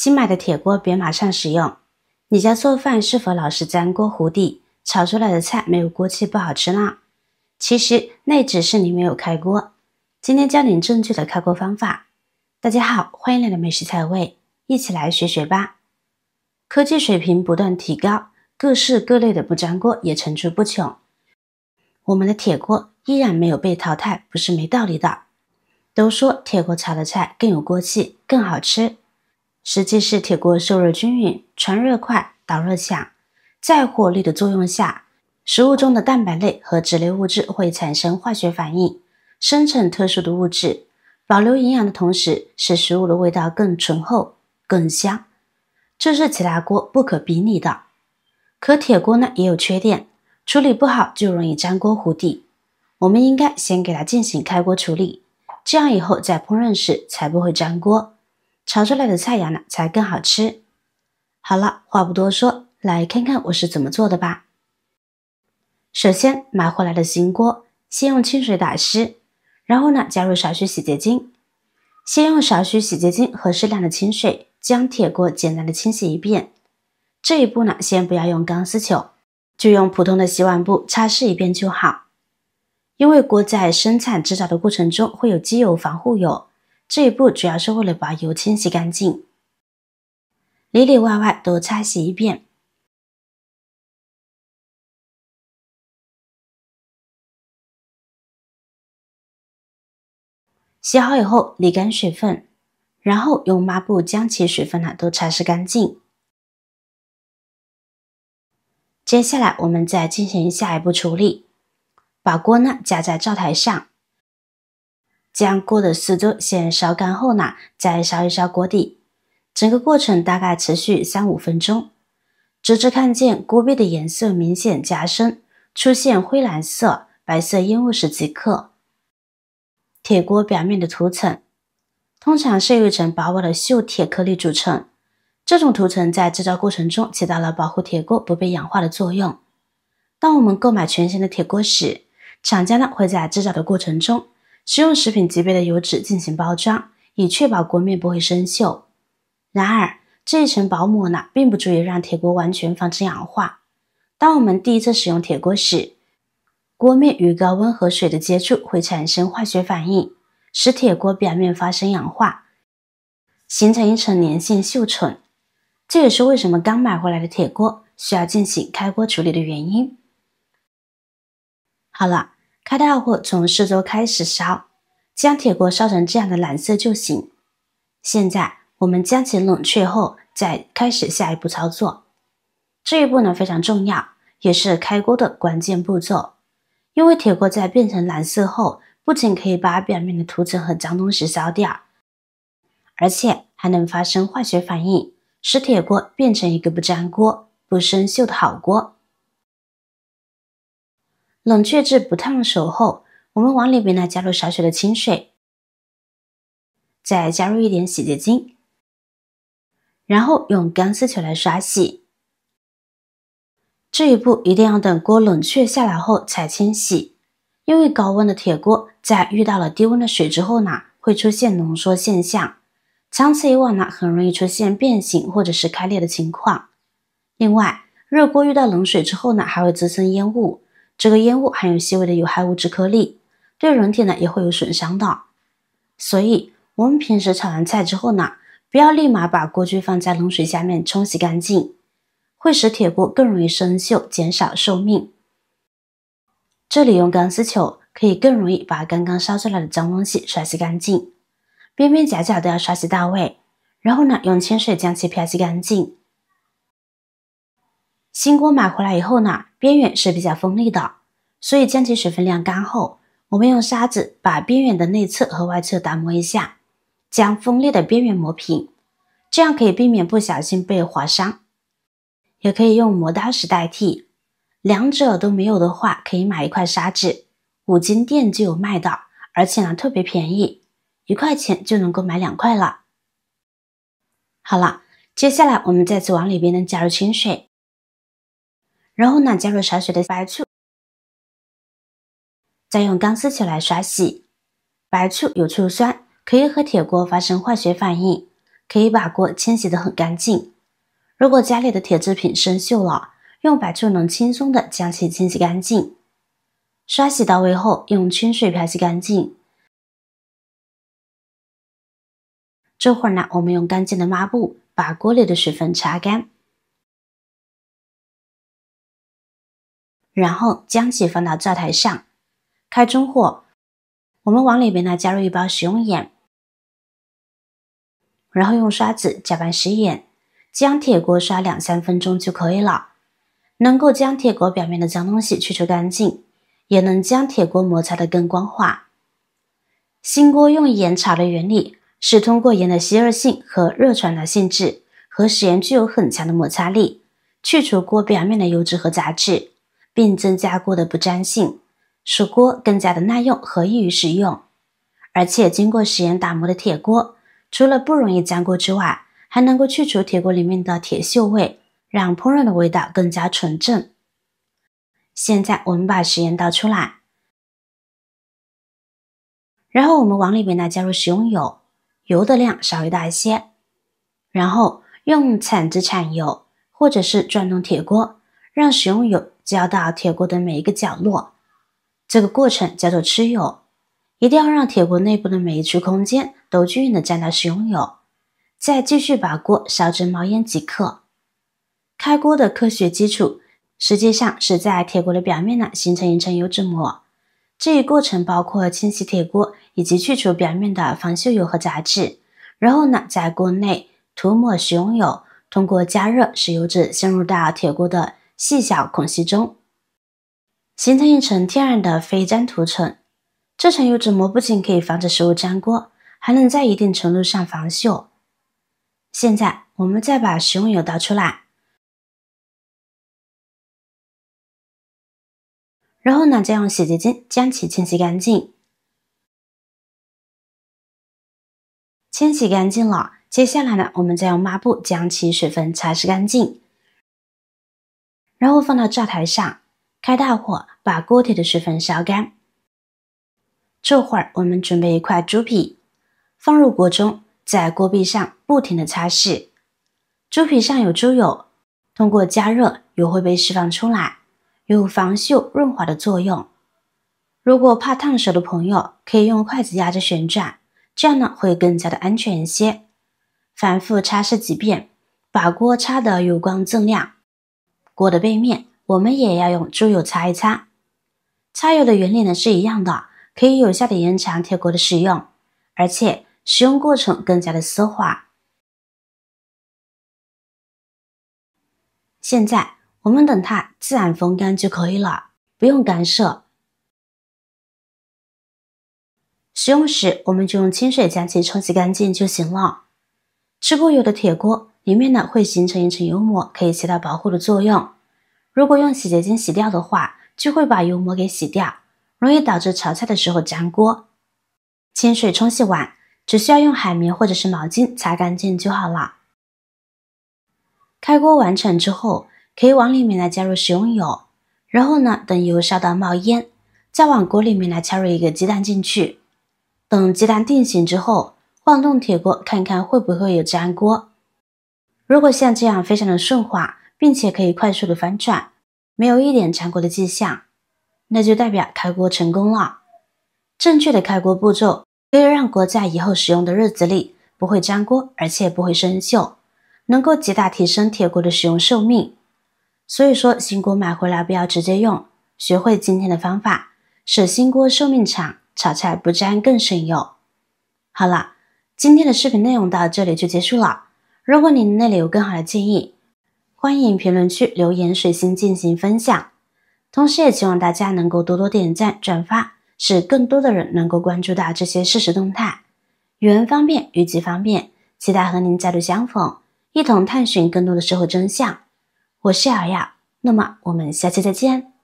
新买的铁锅别马上使用。你家做饭是否老是粘锅糊底，炒出来的菜没有锅气不好吃呢？其实那只是你没有开锅。今天教你正确的开锅方法。大家好，欢迎来到美食菜味，一起来学学吧。科技水平不断提高，各式各类的不粘锅也层出不穷。我们的铁锅依然没有被淘汰，不是没道理的。都说铁锅炒的菜更有锅气，更好吃。实际是铁锅受热均匀，传热快，导热强，在火力的作用下，食物中的蛋白类和脂类物质会产生化学反应，生成特殊的物质，保留营养的同时，使食物的味道更醇厚、更香。这是其他锅不可比拟的。可铁锅呢也有缺点，处理不好就容易粘锅糊底。我们应该先给它进行开锅处理，这样以后在烹饪时才不会粘锅，炒出来的菜肴呢才更好吃。好了，话不多说，来看看我是怎么做的吧。首先买回来的新锅，先用清水打湿，然后呢加入少许洗洁精。先用少许洗洁精和适量的清水将铁锅简单的清洗一遍。这一步呢先不要用钢丝球，就用普通的洗碗布擦拭一遍就好。因为锅在生产制造的过程中会有机油防护油，这一步主要是为了把油清洗干净，里里外外都擦洗一遍。洗好以后沥干水分，然后用抹布将其水分都擦拭干净。接下来我们再进行下一步处理，把锅架在灶台上，将锅的四周先烧干后再烧一烧锅底，整个过程大概持续3-5分钟，直至看见锅壁的颜色明显加深，出现灰蓝色、白色烟雾时即可。铁锅表面的涂层通常是由一层薄薄的锈铁颗粒组成，这种涂层在制造过程中起到了保护铁锅不被氧化的作用。当我们购买全新的铁锅时，厂家会在制造的过程中使用食品级别的油脂进行包装，以确保锅面不会生锈。然而这一层薄膜并不足以让铁锅完全防止氧化。当我们第一次使用铁锅时，锅面与高温和水的接触会产生化学反应，使铁锅表面发生氧化，形成一层粘性锈醇。这也是为什么刚买回来的铁锅需要进行开锅处理的原因。好了，开大火从四周开始烧，将铁锅烧成这样的蓝色就行。现在我们将其冷却后再开始下一步操作。这一步非常重要，也是开锅的关键步骤。因为铁锅在变成蓝色后，不仅可以把表面的涂层和脏东西烧掉，而且还能发生化学反应，使铁锅变成一个不粘锅、不生锈的好锅。冷却至不烫手后，我们往里边加入少许的清水，再加入一点洗洁精，然后用钢丝球来刷洗。这一步一定要等锅冷却下来后才清洗，因为高温的铁锅在遇到了低温的水之后会出现浓缩现象，长此以往很容易出现变形或者是开裂的情况。另外，热锅遇到冷水之后还会滋生烟雾，这个烟雾含有细微的有害物质颗粒，对人体也会有损伤的。所以我们平时炒完菜之后不要立马把锅具放在冷水下面冲洗干净，会使铁锅更容易生锈，减少寿命。这里用钢丝球可以更容易把刚刚烧出来的脏东西刷洗干净，边边角角都要刷洗到位，然后用清水将其漂洗干净。新锅买回来以后边缘是比较锋利的，所以将其水分晾干后，我们用砂纸把边缘的内侧和外侧打磨一下，将锋利的边缘磨平，这样可以避免不小心被划伤。也可以用磨刀石代替，两者都没有的话，可以买一块砂纸，5金店就有卖的，而且特别便宜，1块钱就能够买2块了。好了，接下来我们再次往里边加入清水，然后加入少许的白醋，再用钢丝球来刷洗。白醋有醋酸，可以和铁锅发生化学反应，可以把锅清洗得很干净。如果家里的铁制品生锈了，用白醋能轻松地将其清洗干净。刷洗到位后，用清水漂洗干净。这会儿呢，我们用干净的抹布把锅里的水分擦干，然后将其放到灶台上，开中火。我们往里面呢加入1包食用盐，然后用刷子搅拌食盐，将铁锅刷2-3分钟就可以了。能够将铁锅表面的脏东西去除干净，也能将铁锅摩擦得更光滑。新锅用盐炒的原理是通过盐的吸热性和热传导性质，和食盐具有很强的摩擦力，去除锅表面的油脂和杂质，并增加锅的不粘性，使锅更加的耐用和易于使用。而且经过食盐打磨的铁锅，除了不容易粘锅之外，还能够去除铁锅里面的铁锈味，让烹饪的味道更加纯正。现在我们把食盐倒出来，然后我们往里面呢加入食用油，油的量稍微大一些，然后用铲子铲油，或者是转动铁锅，让食用油浇到铁锅的每一个角落。这个过程叫做吃油，一定要让铁锅内部的每一处空间都均匀的沾到食用油，再继续把锅烧至冒烟即可。开锅的科学基础实际上是在铁锅的表面呢形成一层油脂膜，这一过程包括清洗铁锅以及去除表面的防锈油和杂质，然后呢在锅内涂抹食用油，通过加热使油脂渗入到铁锅的细小孔隙中，形成一层天然的非粘涂层。这层油脂膜不仅可以防止食物粘锅，还能在一定程度上防锈。现在我们再把食用油倒出来，然后呢再用洗洁精将其清洗干净。清洗干净了，接下来呢我们再用抹布将其水分擦拭干净，然后放到灶台上，开大火把锅底的水分烧干。这会儿我们准备一块猪皮，放入锅中，在锅壁上不停地擦拭。猪皮上有猪油，通过加热油会被释放出来，有防锈润滑的作用。如果怕烫手的朋友，可以用筷子压着旋转，这样呢会更加的安全一些。反复擦拭几遍，把锅擦得油光锃亮。锅的背面我们也要用猪油擦一擦。擦油的原理呢是一样的，可以有效的延长铁锅的使用，而且使用过程更加的丝滑。现在我们等它自然风干就可以了，不用干涉。使用时我们就用清水将其冲洗干净就行了。吃过油的铁锅里面呢会形成一层油膜，可以起到保护的作用。如果用洗洁精洗掉的话，就会把油膜给洗掉，容易导致炒菜的时候粘锅。清水冲洗完，只需要用海绵或者是毛巾擦干净就好了。开锅完成之后，可以往里面来加入食用油，然后呢等油烧到冒烟，再往锅里面来插入一个鸡蛋进去。等鸡蛋定型之后，晃动铁锅看看会不会有粘锅。如果像这样非常的顺滑，并且可以快速的翻转，没有一点粘锅的迹象，那就代表开锅成功了。正确的开锅步骤可以让锅在以后使用的日子里不会粘锅，而且不会生锈，能够极大提升铁锅的使用寿命。所以说新锅买回来不要直接用，学会今天的方法，使新锅寿命长，炒菜不粘更省油。好了，今天的视频内容到这里就结束了。如果您那里有更好的建议，欢迎评论区留言水星进行分享。同时也希望大家能够多多点赞转发，使更多的人能够关注到这些事实动态。语文方面，语句方面，期待和您再度相逢，一同探寻更多的社会真相。我是瑶瑶，那么我们下期再见。